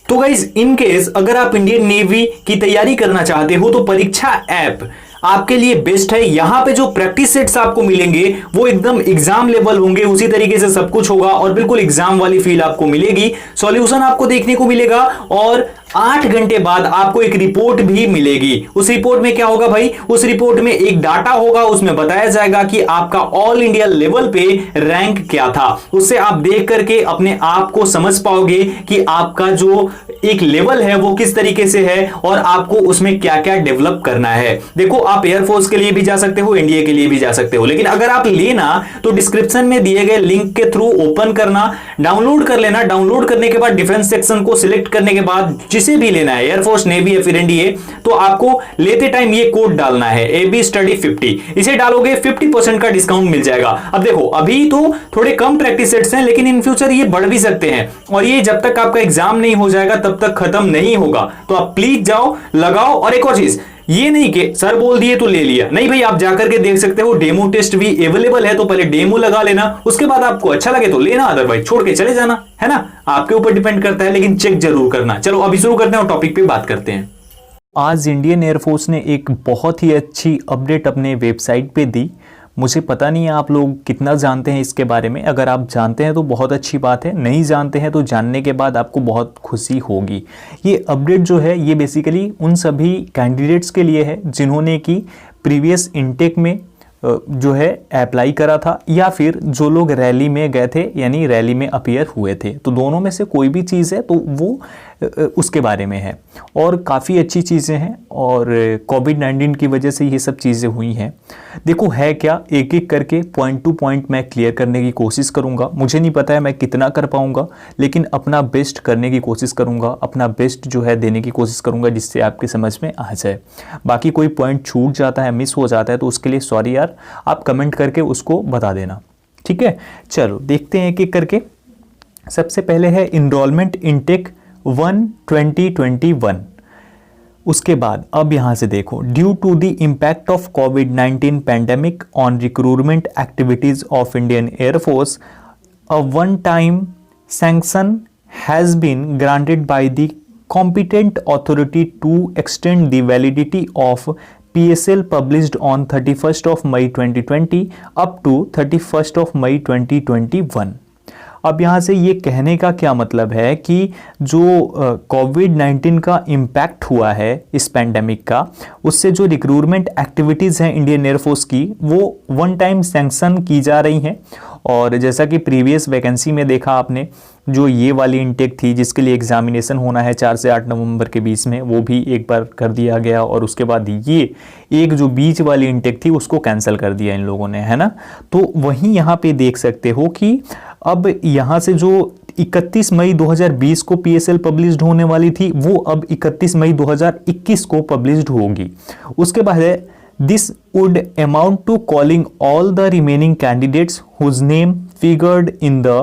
तो guys in case अगर आप इंडियन नेवी की तैयारी करना चाहते हो तो परीक्षा ऐप आपके लिए बेस्ट है। यहां पे जो प्रैक्टिस सेट्स आपको मिलेंगे वो एकदम एग्जाम लेवल होंगे, उसी तरीके से सब कुछ होगा और बिल्कुल एग्जाम वाली फील आपको मिलेगी। सॉल्यूशन आपको देखने को मिलेगा और 8 घंटे बाद आपको एक रिपोर्ट भी मिलेगी। उस रिपोर्ट में क्या होगा भाई, उस रिपोर्ट में एक डाटा होगा, उसमें बताया जाएगा कि आपका ऑल इंडिया लेवल पे रैंक क्या था। उससे आप देख करके अपने आप को समझ पाओगे कि आपका जो एक लेवल है वो किस तरीके से है और आपको उसमें क्या क्या डेवलप करना है। देखो आप एयरफोर्स के लिए भी जा सकते हो, एनडीए के लिए भी जा सकते हो, लेकिन अगर आप लेना तो डिस्क्रिप्शन में दिए गए लिंक के थ्रू ओपन करना, डाउनलोड कर लेना। डाउनलोड करने के बाद डिफेंस सेक्शन को सिलेक्ट करने के बाद जिसे भी लेना है, एयरफोर्स, नेवी या फिर एनडीए, तो आपको लेते टाइम ये कोड डालना है AB स्टडी 50। इसे डालोगे 50% का डिस्काउंट मिल जाएगा। अब देखो अभी तो थोड़े कम प्रैक्टिस सेट्स हैं, लेकिन इन फ्यूचर ये बढ़ भी सकते हैं और ये जब तक आपका एग्जाम नहीं हो जाएगा तब तक खत्म नहीं होगा। तो आप प्लीज जाओ, लगाओ। और एक और चीज, ये नहीं कि सर बोल दिए तो ले लिया, नहीं भाई, आप जाकर के देख सकते हो, डेमो टेस्ट भी अवेलेबल है। तो पहले डेमो लगा लेना, उसके बाद आपको अच्छा लगे तो लेना, अदरवाइज छोड़ के चले जाना, है ना, आपके ऊपर डिपेंड करता है, लेकिन चेक जरूर करना। चलो अभी शुरू करते हैं और टॉपिक पे बात करते हैं। आज इंडियन एयरफोर्स ने एक बहुत ही अच्छी अपडेट अपने वेबसाइट पे दी। मुझे पता नहीं है आप लोग कितना जानते हैं इसके बारे में। अगर आप जानते हैं तो बहुत अच्छी बात है, नहीं जानते हैं तो जानने के बाद आपको बहुत खुशी होगी। ये अपडेट जो है ये बेसिकली उन सभी कैंडिडेट्स के लिए है जिन्होंने कि प्रीवियस इनटेक में जो है अप्लाई करा था, या फिर जो लोग रैली में गए थे यानी रैली में अपीयर हुए थे। तो दोनों में से कोई भी चीज़ है तो वो उसके बारे में है और काफ़ी अच्छी चीज़ें हैं और कोविड-19 की वजह से ये सब चीज़ें हुई हैं। देखो है क्या, एक एक करके पॉइंट टू पॉइंट मैं क्लियर करने की कोशिश करूँगा। मुझे नहीं पता है मैं कितना कर पाऊँगा, लेकिन अपना बेस्ट करने की कोशिश करूँगा, अपना बेस्ट जो है देने की कोशिश करूँगा जिससे आपकी समझ में आ जाए। बाकी कोई पॉइंट छूट जाता है, मिस हो जाता है तो उसके लिए सॉरी यार, आप कमेंट करके उसको बता देना, ठीक है। चलो देखते हैं एक एक करके। सबसे पहले है इनरोलमेंट इनटेक 1 2021। उसके बाद अब यहाँ से देखो, due to the impact of कोविड-19 pandemic on recruitment activities of Indian Air Force, a one time sanction has been granted by the competent authority to extend the validity of PSL published on 31st of May 2020 up to 31st of May 2021। अब यहाँ से ये कहने का क्या मतलब है कि जो कोविड-19 का इम्पैक्ट हुआ है इस पैंडेमिक का, उससे जो रिक्रूटमेंट एक्टिविटीज़ हैं इंडियन एयरफोर्स की वो वन टाइम सैंक्शन की जा रही हैं। और जैसा कि प्रीवियस वैकेंसी में देखा आपने, जो ये वाली इनटेक थी जिसके लिए एग्जामिनेशन होना है 4 से 8 नवंबर के बीच में, वो भी एक बार कर दिया गया और उसके बाद ये एक जो बीच वाली इनटेक थी उसको कैंसिल कर दिया इन लोगों ने, है ना। तो वहीं यहाँ पे देख सकते हो कि अब यहाँ से जो 31 मई 2020 को PSL पब्लिश्ड होने वाली थी वो अब 31 मई 2021 को पब्लिश्ड होगी। उसके बाद है this would amount to calling all the remaining candidates whose name figured in the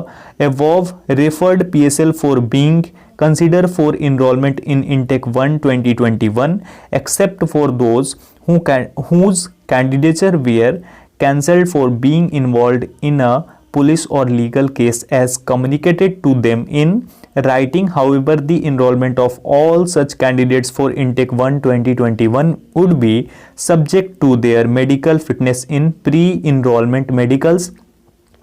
above referred PSL for being considered for enrollment in Intake 1 2021 except for those whose candidature were cancelled for being involved in a police or legal case as communicated to them in writing. However, the enrollment of all such candidates for Intake 1 2021 would be subject to their medical fitness in pre-enrollment medicals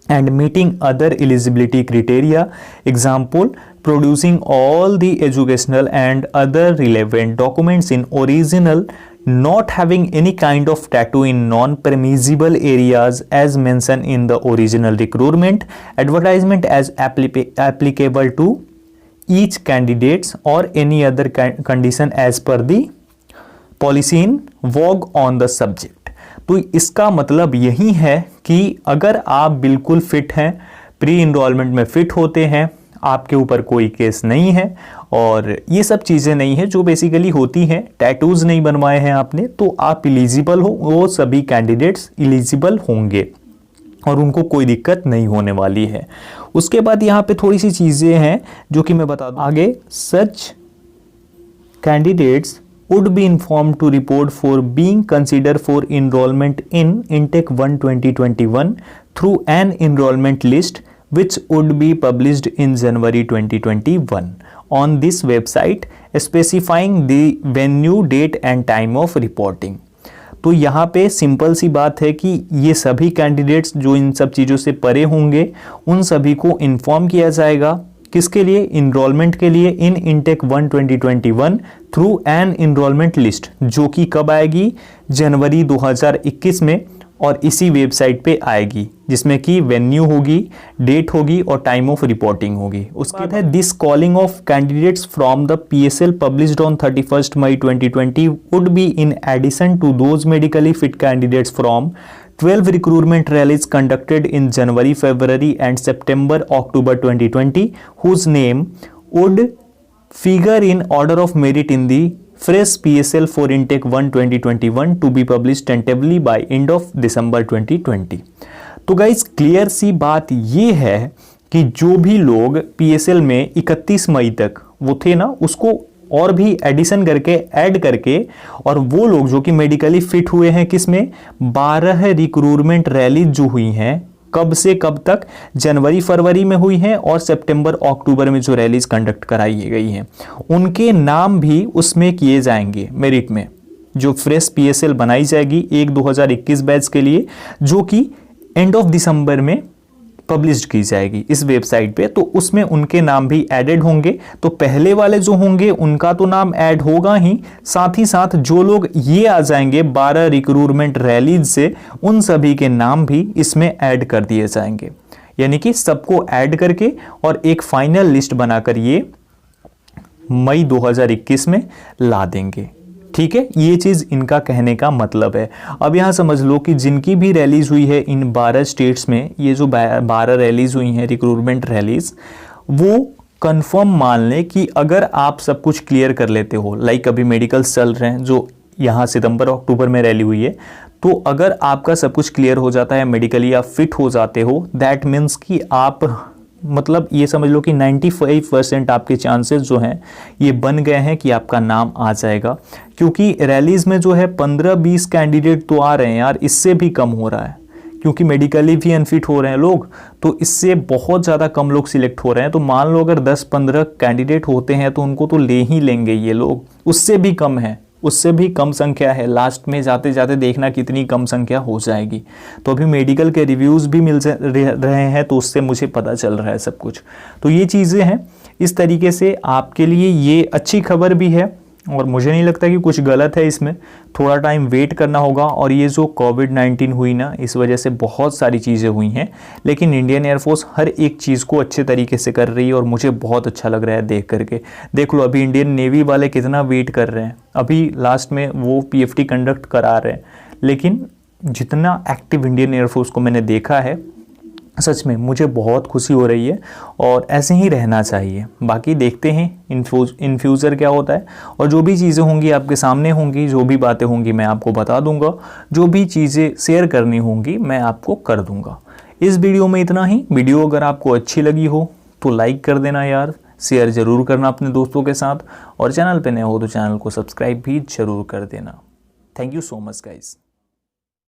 and meeting other eligibility criteria. Example, producing all the educational and other relevant documents in original, not having any kind of tattoo in non-permissible areas as mentioned in the original recruitment advertisement as applicable to each candidates or any other condition as per the policy in vogue on the subject। तो इसका मतलब यही है कि अगर आप बिल्कुल fit हैं, प्री इनरोलमेंट में फिट होते हैं, आपके ऊपर कोई केस नहीं है और ये सब चीज़ें नहीं है जो बेसिकली होती हैं, टैटूज नहीं बनवाए हैं आपने, तो आप इलिजिबल हो, वो सभी कैंडिडेट्स इलिजिबल होंगे और उनको कोई दिक्कत नहीं होने वाली है। उसके बाद यहाँ पे थोड़ी सी चीज़ें हैं जो कि मैं बता दूँ आगे। सच candidates would be informed to report for being considered for enrollment in Intake 1 2021 through an enrollment list which would be published in January 2021। on this website specifying the venue, date and time of reporting। तो यहाँ पे simple सी बात है कि ये सभी candidates जो इन सब चीज़ों से परे होंगे उन सभी को इन्फॉर्म किया जाएगा। किसके लिए? इनरोलमेंट के लिए in intake 1 2021 through an enrolment list, जो कि कब आएगी? जनवरी 2021 में, और इसी वेबसाइट पे आएगी, जिसमें कि वेन्यू होगी, डेट होगी और टाइम ऑफ रिपोर्टिंग होगी। उसके बाद है this calling of candidates from the PSL published on 31 May 2020 would be in addition to those medically fit candidates from 12 recruitment rallies conducted in January, February and September, October 2020, whose name would figure in order of merit in the fresh PSL for intake 1 2021 to be published tentatively by end of December 2020। तो guys clear सी बात ये है कि जो भी लोग PSL में 31 मई तक वो थे ना, उसको और भी एडिशन करके ऐड करके, और वो लोग जो कि मेडिकली फिट हुए हैं किसमें? 12 रिक्रूटमेंट रैली जो हुई हैं, कब से कब तक? जनवरी फरवरी में हुई हैं और सितंबर अक्टूबर में जो रैलीज कंडक्ट कराई गई हैं, उनके नाम भी उसमें किए जाएंगे मेरिट में। जो फ्रेश PSL बनाई जाएगी 1-2021 बैच के लिए, जो कि एंड ऑफ दिसंबर में पब्लिश की जाएगी इस वेबसाइट पे, तो उसमें उनके नाम भी एडेड होंगे। तो पहले वाले जो होंगे उनका तो नाम ऐड होगा ही, साथ ही साथ जो लोग ये आ जाएंगे 12 रिक्रूटमेंट रैलीज से, उन सभी के नाम भी इसमें ऐड कर दिए जाएंगे। यानी कि सबको ऐड करके और एक फाइनल लिस्ट बनाकर ये मई 2021 में ला देंगे। ठीक है, ये चीज़ इनका कहने का मतलब है। अब यहाँ समझ लो कि जिनकी भी रैलीज हुई है इन 12 स्टेट्स में, ये जो 12 रैलीज हुई हैं रिक्रूटमेंट रैलीज, वो कंफर्म मान लें कि अगर आप सब कुछ क्लियर कर लेते हो, लाइक अभी मेडिकल्स चल रहे हैं जो यहाँ सितंबर अक्टूबर में रैली हुई है, तो अगर आपका सब कुछ क्लियर हो जाता है, मेडिकली आप फिट हो जाते हो, दैट मीन्स कि आप मतलब ये समझ लो कि 95% आपके चांसेस जो हैं ये बन गए हैं कि आपका नाम आ जाएगा। क्योंकि रैलीज में जो है 15-20 कैंडिडेट तो आ रहे हैं यार, इससे भी कम हो रहा है, क्योंकि मेडिकली भी अनफिट हो रहे हैं लोग, तो इससे बहुत ज़्यादा कम लोग सिलेक्ट हो रहे हैं। तो मान लो अगर 10-15 कैंडिडेट होते हैं तो उनको तो ले ही लेंगे ये लोग, उससे भी कम है, उससे भी कम संख्या है। लास्ट में जाते जाते देखना कितनी कम संख्या हो जाएगी। तो अभी मेडिकल के रिव्यूज़ भी मिल रहे हैं, तो उससे मुझे पता चल रहा है सब कुछ। तो ये चीज़ें हैं, इस तरीके से आपके लिए ये अच्छी खबर भी है, और मुझे नहीं लगता कि कुछ गलत है इसमें। थोड़ा टाइम वेट करना होगा, और ये जो कोविड-19 हुई ना, इस वजह से बहुत सारी चीज़ें हुई हैं, लेकिन इंडियन एयरफोर्स हर एक चीज़ को अच्छे तरीके से कर रही है और मुझे बहुत अच्छा लग रहा है देख करके। देख लो अभी इंडियन नेवी वाले कितना वेट कर रहे हैं, अभी लास्ट में वो PFT कंडक्ट करा रहे हैं, लेकिन जितना एक्टिव इंडियन एयरफोर्स को मैंने देखा है, सच में मुझे बहुत खुशी हो रही है, और ऐसे ही रहना चाहिए। बाकी देखते हैं इन फ्यूचर क्या होता है, और जो भी चीज़ें होंगी आपके सामने होंगी, जो भी बातें होंगी मैं आपको बता दूंगा, जो भी चीज़ें शेयर करनी होंगी मैं आपको कर दूंगा। इस वीडियो में इतना ही। वीडियो अगर आपको अच्छी लगी हो तो लाइक कर देना यार, शेयर ज़रूर करना अपने दोस्तों के साथ, और चैनल पर नए हो तो चैनल को सब्सक्राइब भी ज़रूर कर देना। Thank you so much guys.